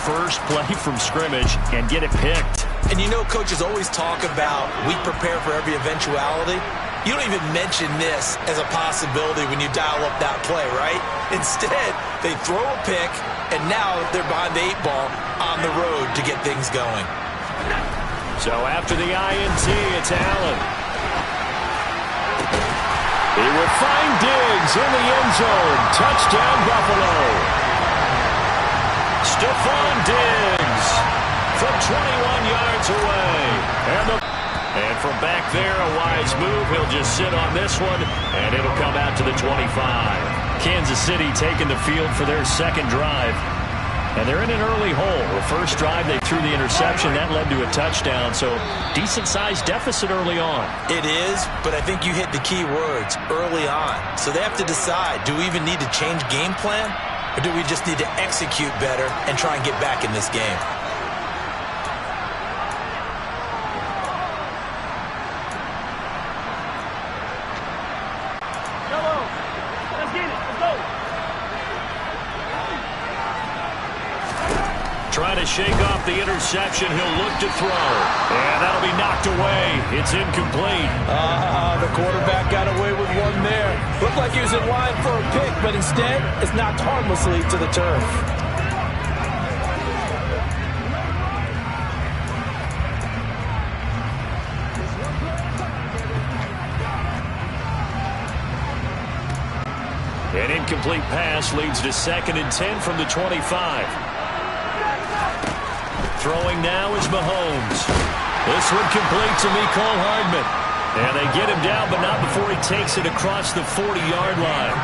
first play from scrimmage and get it picked. And you know coaches always talk about we prepare for every eventuality. You don't even mention this as a possibility when you dial up that play, right? Instead, they throw a pick, and now they're behind the 8 ball on the road to get things going. So after the INT, it's Allen. He will find Diggs in the end zone. Touchdown, Buffalo. Stephon Diggs from 21 yards away. And from back there, a wise move. He'll just sit on this one, and it'll come out to the 25. Kansas City taking the field for their second drive. And they're in an early hole. The first drive, they threw the interception. That led to a touchdown. So decent-sized deficit early on. It is, but I think you hit the key words, early on. So they have to decide, do we even need to change game plan? Or do we just need to execute better and try and get back in this game? Trying to shake off the interception. He'll look to throw. And that'll be knocked away. It's incomplete. The quarterback got away with one there. Looked like he was in line for a pick, but instead, it's knocked harmlessly to the turf. An incomplete pass leads to 2nd and 10 from the 25. Throwing now is Mahomes. This one complete to Mecole Hardman. And they get him down, but not before he takes it across the 40-yard line.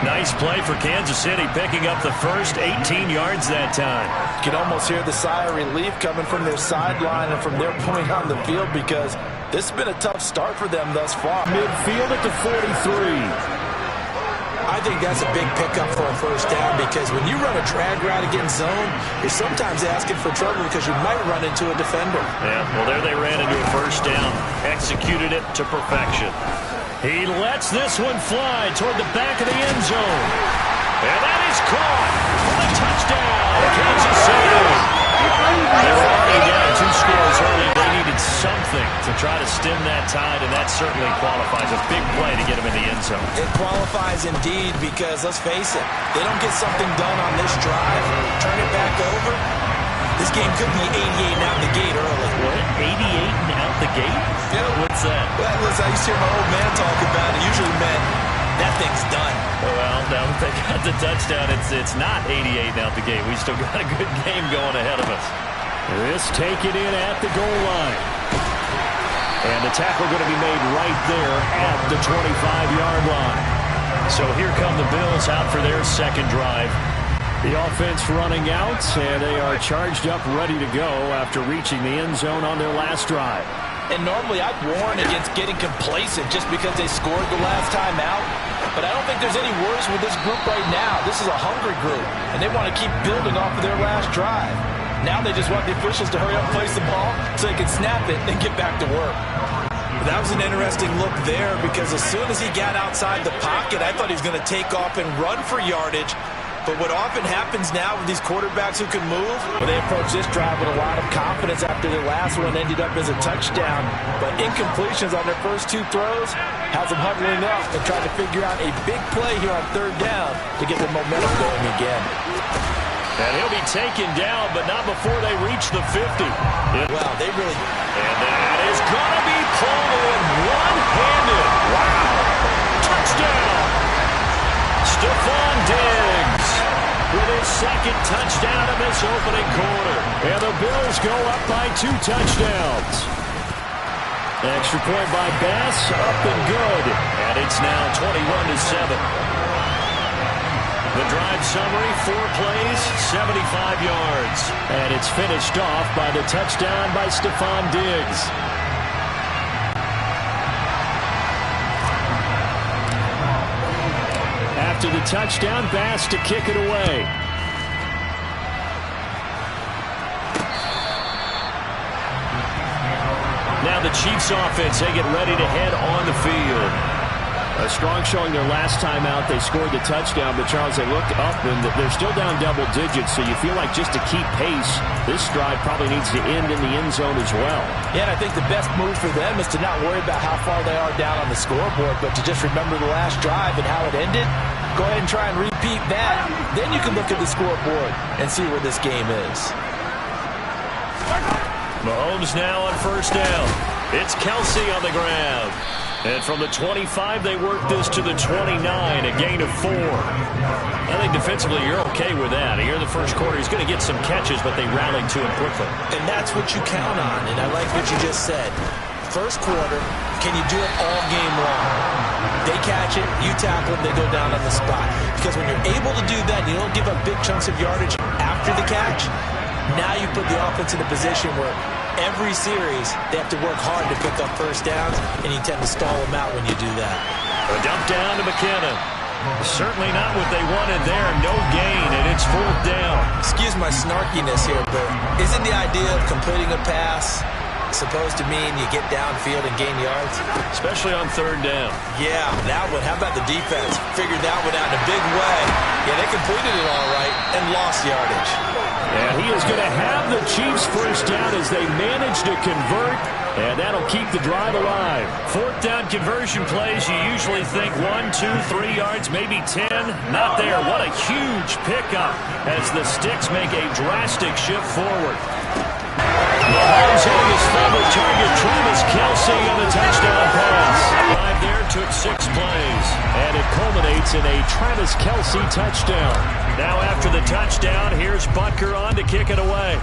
Nice play for Kansas City, picking up the first 18 yards that time. You can almost hear the sigh of relief coming from their sideline and from their point on the field because this has been a tough start for them thus far. Midfield at the 43. I think that's a big pickup for a first down because when you run a drag route against zone, you're sometimes asking for trouble because you might run into a defender. Yeah, well, there they ran into a first down, executed it to perfection. He lets this one fly toward the back of the end zone. And that is caught for the touchdown, Kansas City. They were already down 2 scores early. They needed something to try to stem that tide, and that certainly qualifies. A big play to get them in the end zone. It qualifies indeed because, let's face it, they don't get something done on this drive, turn it back over, this game could be 88 and out the gate early. What? 88 and out the gate? Yeah. What's that? Well, listen, I used to hear my old man talk about it. It usually meant that thing's done. Well, now that they got the touchdown, it's not 88 and out the gate. We still got a good game going ahead of us. This taken in at the goal line. And the tackle going to be made right there at the 25-yard line. So here come the Bills out for their second drive. The offense running out, and they are charged up, ready to go after reaching the end zone on their last drive. And normally I'd warn against getting complacent just because they scored the last time out. But I don't think there's any worries with this group right now. This is a hungry group, and they want to keep building off of their last drive. Now they just want the officials to hurry up and place the ball so they can snap it and get back to work. That was an interesting look there because as soon as he got outside the pocket, I thought he was going to take off and run for yardage. But what often happens now with these quarterbacks who can move, well, they approach this drive with a lot of confidence after their last one ended up as a touchdown. But incompletions on their first 2 throws has them huddling up and trying to figure out a big play here on 3rd down to get their momentum going again. And he'll be taken down, but not before they reach the 50. Well, they really... And that is going to be pulled in one-handed. Wow. Touchdown. Stephon Diggs with his second touchdown in this opening quarter. And the Bills go up by 2 touchdowns. Extra point by Bass, up and good. And it's now 21-7. The drive summary, 4 plays, 75 yards. And it's finished off by the touchdown by Stephon Diggs. After the touchdown, Bass to kick it away. Now the Chiefs offense, they get ready to head on the field. A strong showing their last time out. They scored the touchdown, but Charles, they looked up and they're still down double digits, so you feel like just to keep pace, this drive probably needs to end in the end zone as well. Yeah, and I think the best move for them is to not worry about how far they are down on the scoreboard, but to just remember the last drive and how it ended. Go ahead and try and repeat that. Then you can look at the scoreboard and see where this game is. Mahomes now on first down. It's Kelsey on the ground. And from the 25, they work this to the 29, a gain of 4. I think defensively you're okay with that. Here in the first quarter, he's going to get some catches, but they rallied to him quickly. And that's what you count on, and I like what you just said. First quarter, can you do it all game long? They catch it, you tackle them, they go down on the spot. Because when you're able to do that, you don't give up big chunks of yardage after the catch, now you put the offense in a position where every series, they have to work hard to pick up first downs, and you tend to stall them out when you do that. A dump down to McKinnon. Certainly not what they wanted there. No gain, and it's fourth down. Excuse my snarkiness here, but isn't the idea of completing a pass supposed to mean you get downfield and gain yards? Especially on third down. Yeah, that one. How about the defense? Figured that one out in a big way. Yeah, they completed it all right and lost yardage. And he is going to have the Chiefs first down as they manage to convert, and that'll keep the drive alive. Fourth down conversion plays, you usually think 1, 2, 3 yards, maybe 10. Not there. What a huge pickup as the Sticks make a drastic shift forward. Mahomes on his favorite target, Travis Kelsey, on the touchdown pass. Drive there took 6 plays, and it culminates in a Travis Kelsey touchdown. Now after the touchdown, here's Butker on to kick it away.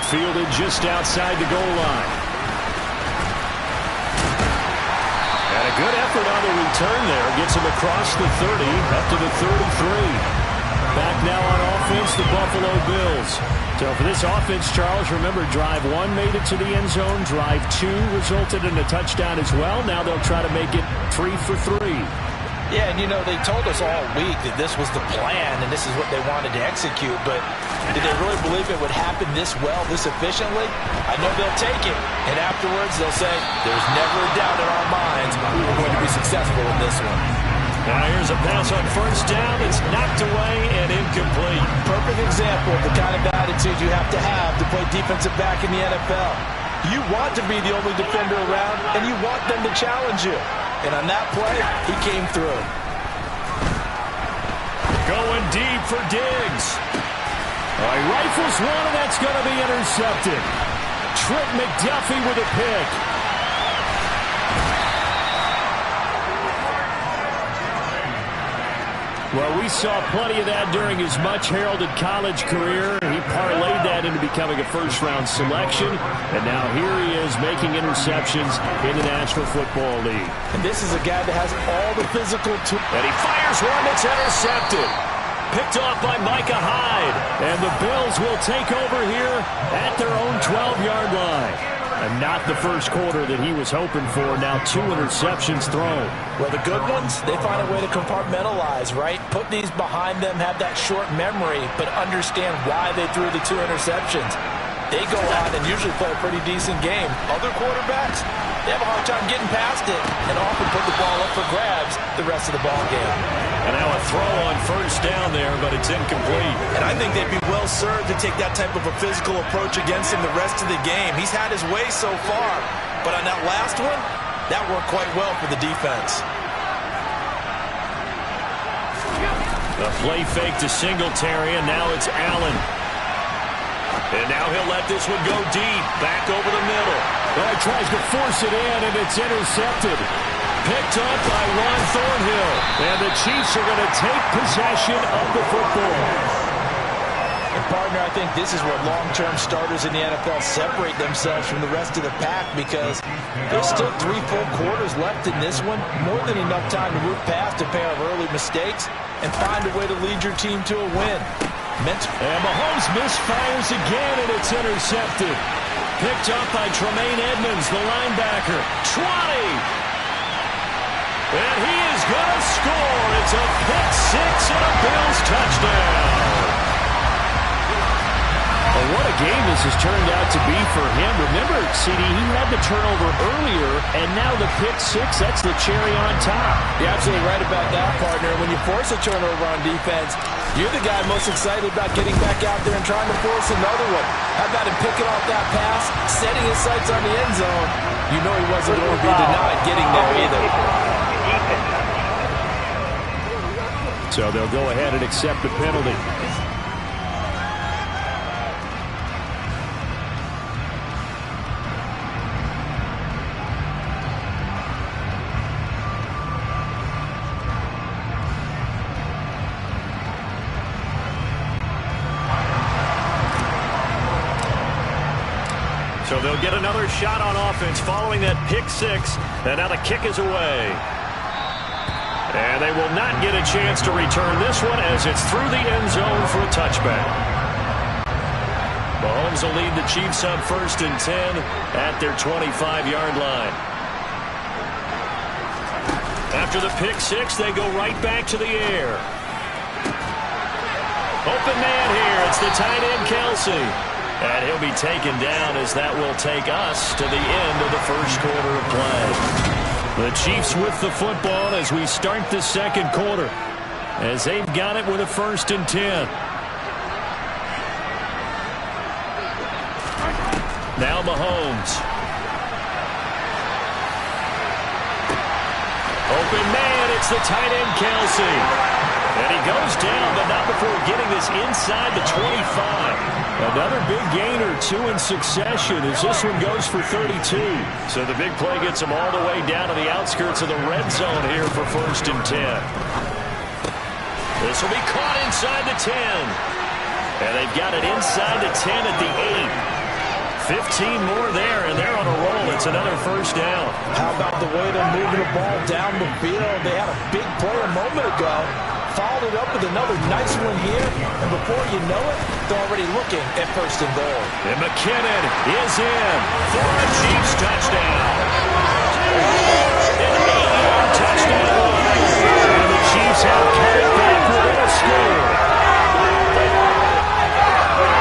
Fielded just outside the goal line. And a good effort on the return there. Gets him across the 30, up to the 33. Back now on offense, the Buffalo Bills. So for this offense, Charles, remember, drive 1 made it to the end zone. Drive 2 resulted in a touchdown as well. Now they'll try to make it 3 for 3. Yeah, and you know, they told us all week that this was the plan and this is what they wanted to execute, but did they really believe it would happen this well, this efficiently? I know they'll take it, and afterwards they'll say, there's never a doubt in our minds we were going to be successful in this one. Now here's a pass on first down. It's knocked away and incomplete. Perfect example of the kind of attitude you have to play defensive back in the NFL. You want to be the only defender around, and you want them to challenge you. And on that play, he came through. Going deep for Diggs. He rifles one, and that's going to be intercepted. Trent McDuffie with a pick. Well, we saw plenty of that during his much-heralded college career. He parlayed that into becoming a first-round selection, and now here he is making interceptions in the National Football League. And this is a guy that has all the physical tools. And he fires one that's intercepted. Picked off by Micah Hyde. And the Bills will take over here at their own 12-yard line. And not the first quarter that he was hoping for. Now 2 interceptions thrown. Well, the good ones, they find a way to compartmentalize, right? Put these behind them, have that short memory, but understand why they threw the 2 interceptions. They go out and usually play a pretty decent game. Other quarterbacks, they have a hard time getting past it and often put the ball up for grabs the rest of the ball game. And now a throw on first down there, but it's incomplete. And I think they'd be well served to take that type of a physical approach against him the rest of the game. He's had his way so far, but on that last one, that worked quite well for the defense. A play fake to Singletary, and now it's Allen. And now he'll let this one go deep, back over the middle. Well, he tries to force it in, and it's intercepted. Picked up by Ron Thornhill. And the Chiefs are going to take possession of the football. And, partner, I think this is where long-term starters in the NFL separate themselves from the rest of the pack, because there's still 3 full quarters left in this one. More than enough time to move past a pair of early mistakes and find a way to lead your team to a win. And Mahomes misfires again, and it's intercepted. Picked up by Tremaine Edmonds, the linebacker. 20! And he is going to score. It's a pick 6 and a Bills touchdown. Well, what a game this has turned out to be for him. Remember, CD, he had the turnover earlier, and now the pick six, that's the cherry on top. You're absolutely right about that, partner. When you force a turnover on defense, you're the guy most excited about getting back out there and trying to force another one. How about him picking off that pass, setting his sights on the end zone? You know he wasn't going to be denied getting there either. So they'll go ahead and accept the penalty. So they'll get another shot on offense following that pick six. And now the kick is away. And they will not get a chance to return this one as it's through the end zone for a touchback. Mahomes will lead the Chiefs up 1st and 10 at their 25-yard line. After the pick six, they go right back to the air. Open man here. It's the tight end, Kelsey. And he'll be taken down as that will take us to the end of the first quarter of play. The Chiefs with the football as we start the second quarter, as they've got it with a 1st and 10. Now Mahomes. Open man, it's the tight end, Kelsey. And he goes down, but not before getting this inside the 25. Another big gain or two in succession as this one goes for 32. So the big play gets him all the way down to the outskirts of the red zone here for 1st and 10. This will be caught inside the 10. And they've got it inside the 10 at the 8. 15 more there, and they're on a roll. It's another 1st down. How about the way they're moving the ball down the field? They had a big play a moment ago. Followed it up with another nice one here, and before you know it, they're already looking at 1st and goal. And McKinnon is in for a Chiefs touchdown. An 8-yard touchdown. And the Chiefs have cut it back within a score.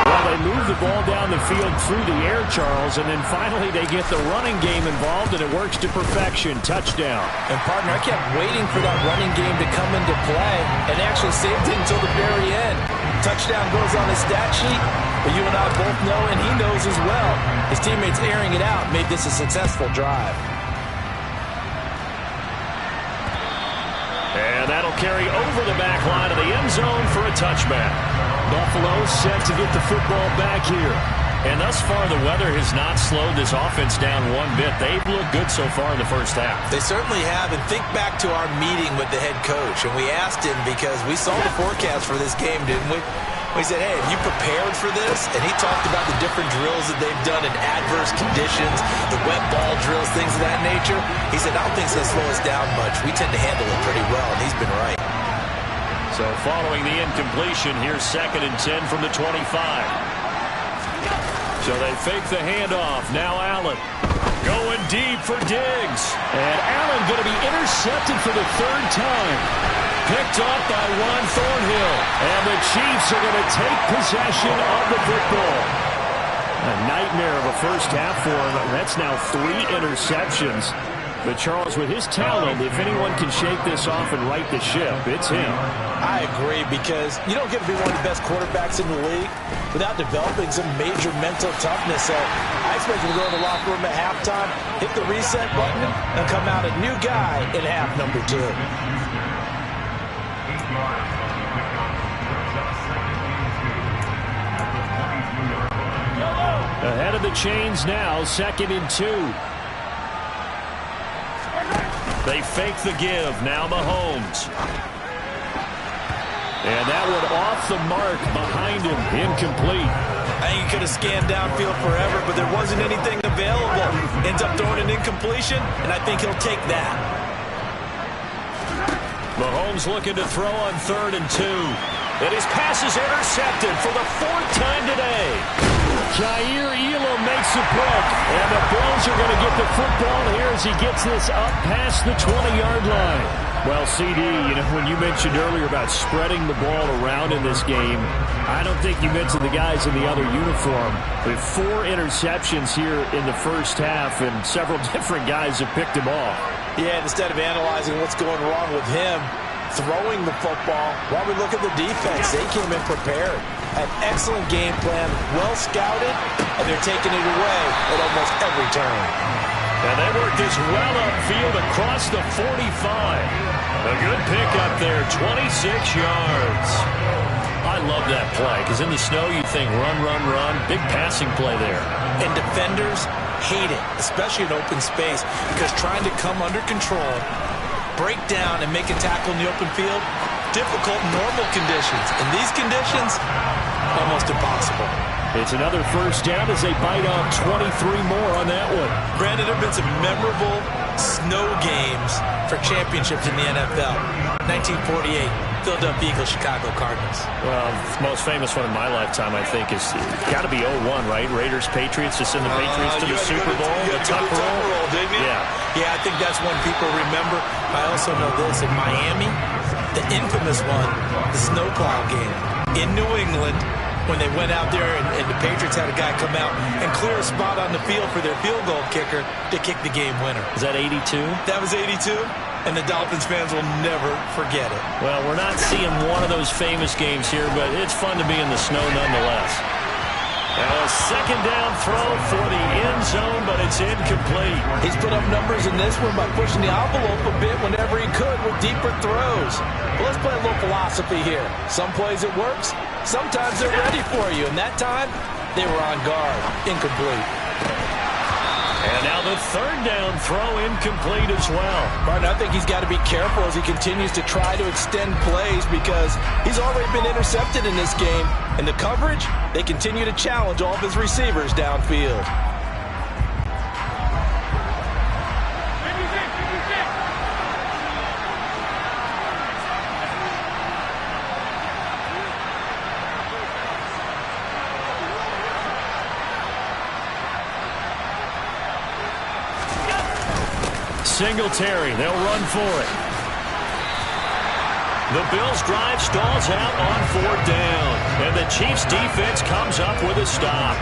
Well, they move the ball down the field through the air, Charles, and then finally they get the running game involved, and it works to perfection. Touchdown. And, partner, I kept waiting for that running game to come into play, and actually saved it until the very end. Touchdown goes on the stat sheet, but you and I both know, and he knows as well, his teammates airing it out made this a successful drive. And that'll carry over the back line of the end zone for a touchback. Buffalo set to get the football back here. And thus far, the weather has not slowed this offense down one bit. They've looked good so far in the first half. They certainly have. And think back to our meeting with the head coach. And we asked him because we saw the forecast for this game, didn't we? We said, hey, have you prepared for this? And he talked about the different drills that they've done in adverse conditions, the wet ball drills, things of that nature. He said, I don't think it's going to slow us down much. We tend to handle it pretty well, and he's been right. So following the incompletion, here's 2nd and 10 from the 25. So they fake the handoff. Now Allen going deep for Diggs. And Allen going to be intercepted for the 3rd time. Picked off by Juan Thornhill. And the Chiefs are going to take possession of the football. A nightmare of a first half for him. That's now 3 interceptions. But Charles, with his talent, if anyone can shake this off and right the ship, it's him. I agree, because you don't get to be one of the best quarterbacks in the league without developing some major mental toughness. So I expect him to go to the locker room at halftime, hit the reset button, and come out a new guy in half number 2. Ahead of the chains now, 2nd and 2. They fake the give. Now Mahomes. And that one off the mark behind him. Incomplete. I think he could have scanned downfield forever, but there wasn't anything available. Ends up throwing an incompletion, and I think he'll take that. Mahomes looking to throw on 3rd and 2. And his pass is intercepted for the 4th time today. Jair Elam makes the pick. And the Bills are going to get the football here as he gets this up past the 20-yard line. Well, CD, when you mentioned earlier about spreading the ball around in this game, I don't think you mentioned the guys in the other uniform. With 4 interceptions here in the first half, and several different guys have picked him off. Yeah, instead of analyzing what's going wrong with him, throwing the football, while we look at the defense, they came in prepared. An excellent game plan, well scouted, and they're taking it away at almost every turn. And they work this well upfield across the 45. A good pickup there, 26 yards. I love that play, because in the snow you think run, run, run. Big passing play there. And defenders hate it, especially in open space, because trying to come under control, break down, and make a tackle in the open field, difficult in normal conditions. In these conditions, almost impossible. It's another first down as they bite off 23 more on that one. Granted, there have been some memorable snow games for championships in the NFL. 1948, Philadelphia Eagles, Chicago Cardinals. Well, the most famous one in my lifetime, I think, is got to be 01, right? Raiders, Patriots, to send the Patriots to the Super Bowl. The Tuck roll, didn't you? Yeah, I think that's one people remember. I also know this, in Miami, the infamous one, the snowplow game in New England, when they went out there and the Patriots had a guy come out and clear a spot on the field for their field goal kicker to kick the game winner. Is that 82? That was 82, and the Dolphins fans will never forget it. Well, we're not seeing one of those famous games here, but it's fun to be in the snow nonetheless. A second down throw for the end zone, but it's incomplete. He's put up numbers in this one by pushing the envelope a bit whenever he could with deeper throws. But let's play a little philosophy here. Some plays it works, sometimes they're ready for you, and that time they were on guard. Incomplete. And now the third down throw incomplete as well. Martin, I think he's got to be careful as he continues to try to extend plays because he's already been intercepted in this game. And the coverage, they continue to challenge all of his receivers downfield. Singletary, they'll run for it. The Bills' drive stalls out on 4th down, and the Chiefs' defense comes up with a stop.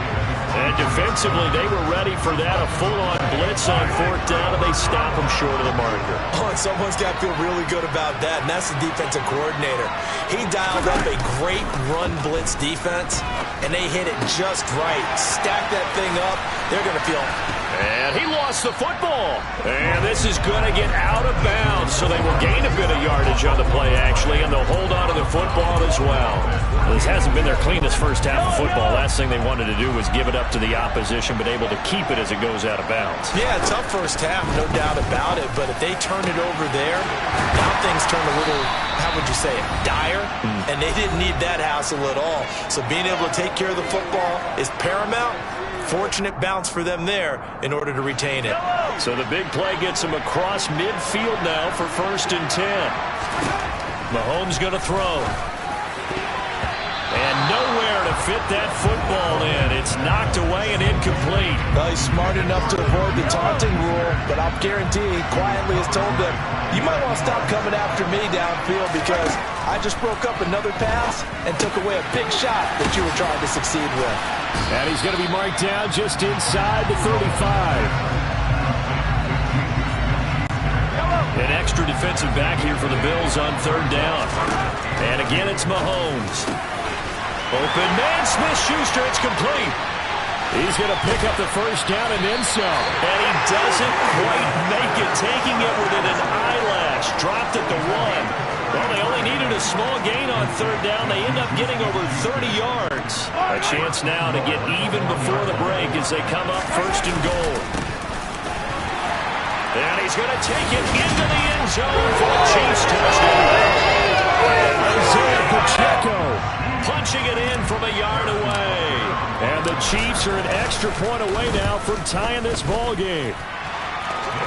And defensively, they were ready for that, a full-on blitz on 4th down, and they stop them short of the marker. Oh, and someone's got to feel really good about that, and that's the defensive coordinator. He dialed up a great run blitz defense, and they hit it just right. Stack that thing up, they're going to feel... And he lost the football. And this is going to get out of bounds, so they will gain a bit of yardage on the play, actually, and they'll hold on to the football as well. This hasn't been their cleanest first half of football. Last thing they wanted to do was give it up to the opposition, but able to keep it as it goes out of bounds. Yeah, tough first half, no doubt about it, but if they turn it over there, now things turn a little, how would you say it, dire, and they didn't need that hassle at all. So being able to take care of the football is paramount. Fortunate bounce for them there in order to retain it. So the big play gets them across midfield now for 1st and 10. Mahomes going to throw. And nowhere to fit that football in. It's knocked away and incomplete. Well, he's smart enough to avoid the taunting rule, but I'll guarantee he quietly has told them, you might want to stop coming after me downfield because I just broke up another pass and took away a big shot that you were trying to succeed with. And he's going to be marked down just inside the 35. An extra defensive back here for the Bills on 3rd down. And again, it's Mahomes. Open man, Smith-Schuster, it's complete. He's going to pick up the first down and then some. And he doesn't quite make it, taking it within an eyelash. Dropped at the 1. Well, they only needed a small gain on 3rd down. They end up getting over 30 yards. A chance now to get even before the break as they come up 1st and goal. And he's going to take it into the end zone for the Chiefs touchdown. Isaiah Pacheco punching it in from a yard away. And the Chiefs are an extra point away now from tying this ball game.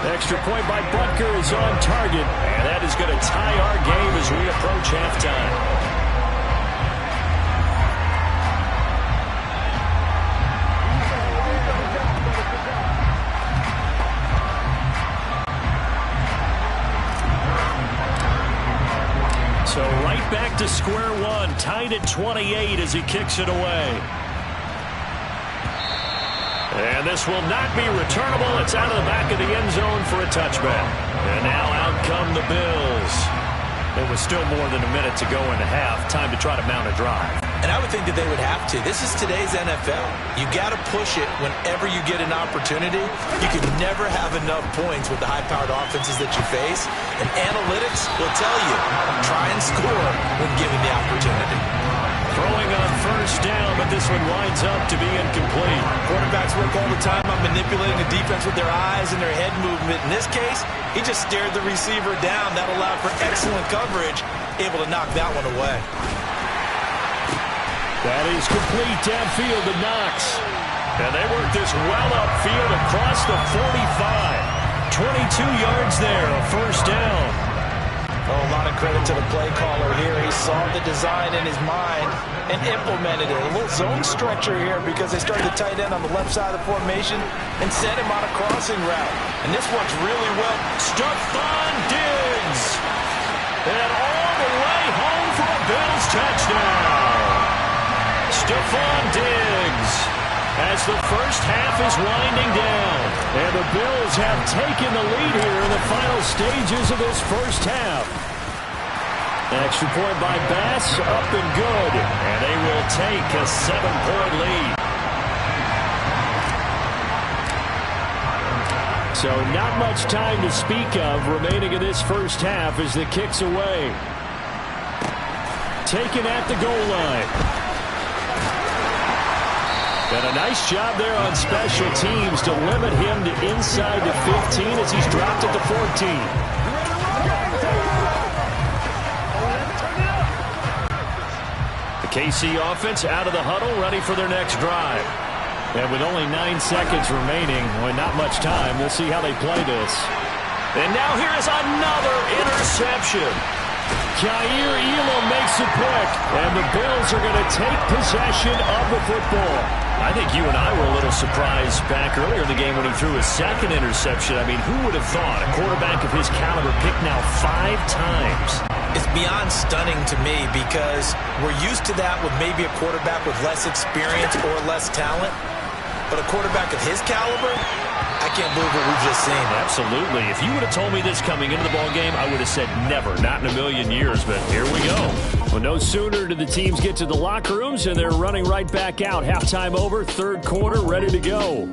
Extra point by Butker is on target, and that is going to tie our game as we approach halftime. back to square one, tied at 28 as he kicks it away. And this will not be returnable. It's out of the back of the end zone for a touchback. And now out come the Bills. There was still more than a minute to go in the half. Time to try to mount a drive. And I would think that they would have to. This is today's NFL. You got to push it whenever you get an opportunity. You can never have enough points with the high-powered offenses that you face. And analytics will tell you, try and score when given the opportunity. Throwing on first down, but this one winds up to be incomplete. Quarterbacks work all the time on manipulating the defense with their eyes and their head movement. In this case, he just stared the receiver down. That allowed for excellent coverage, able to knock that one away. That is complete downfield to Knox. And they work this well upfield across the 45. 22 yards there, a first down. Oh, a lot of credit to the play caller here. He saw the design in his mind and implemented it. A little zone stretcher here because they started the tight end on the left side of the formation and sent him on a crossing route. And this works really well. Stephon Diggs. And all the way home for a Bills touchdown. Stephon Diggs as the first half is winding down. And the Bills have taken the lead here in the final stages of this first half. Extra point by Bass, up and good. And they will take a 7-point lead. So not much time to speak of remaining in this first half as the kick's away. Taken at the goal line. And a nice job there on special teams to limit him to inside the 15 as he's dropped at the 14. The KC offense out of the huddle, ready for their next drive. And with only 9 seconds remaining, well, not much time, we'll see how they play this. And now here is another interception. Jair Elam makes it quick, and the Bills are going to take possession of the football. I think you and I were a little surprised back earlier in the game when he threw his second interception. I mean, who would have thought a quarterback of his caliber picked now 5 times? It's beyond stunning to me because we're used to that with maybe a quarterback with less experience or less talent. But a quarterback of his caliber, I can't believe what we've just seen. Absolutely. If you would have told me this coming into the ballgame, I would have said never, not in a million years. But here we go. Well, no sooner did the teams get to the locker rooms, and they're running right back out. Halftime over, third quarter, ready to go.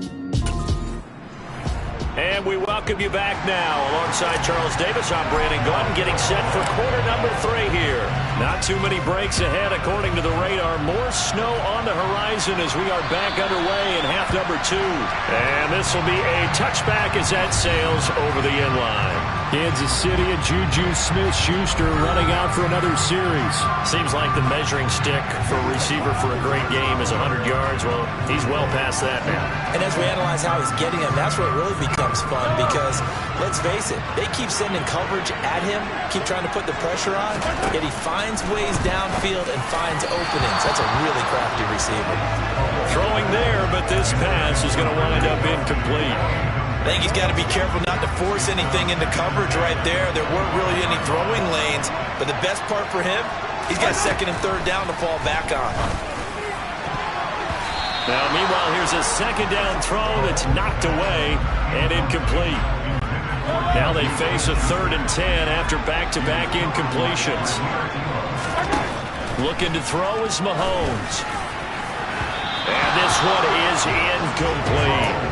And we welcome you back now. Alongside Charles Davis, I'm Brandon Gordon, getting set for quarter number 3 here. Not too many breaks ahead, according to the radar. More snow on the horizon as we are back underway in half number 2. And this will be a touchback as that sails over the end line. Kansas City and Juju Smith-Schuster running out for another series. Seems like the measuring stick for a receiver for a great game is 100 yards. Well, he's well past that now. And as we analyze how he's getting him, that's where it really becomes fun because, let's face it, they keep sending coverage at him, keep trying to put the pressure on, yet he finds ways downfield and finds openings. That's a really crafty receiver. Throwing there, but this pass is going to wind up incomplete. I think he's got to be careful not to force anything into coverage right there. There weren't really any throwing lanes, but the best part for him, he's got second and third down to fall back on. Now, meanwhile, here's a second down throw that's knocked away and incomplete. Now they face a 3rd and 10 after back-to-back incompletions. Looking to throw is Mahomes. And this one is incomplete.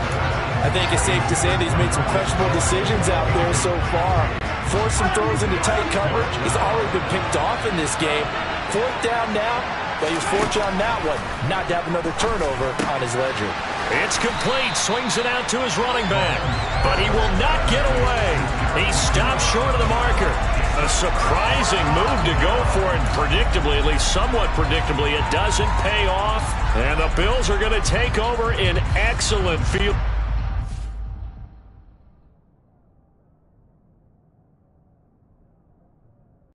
I think it's safe to say that he's made some questionable decisions out there so far. Forced some throws into tight coverage. He's already been picked off in this game. 4th down now, but he was fortunate on that one not to have another turnover on his ledger. It's complete. Swings it out to his running back. But he will not get away. He stops short of the marker. A surprising move to go for it. Predictably, at least somewhat predictably, it doesn't pay off. And the Bills are going to take over in excellent field.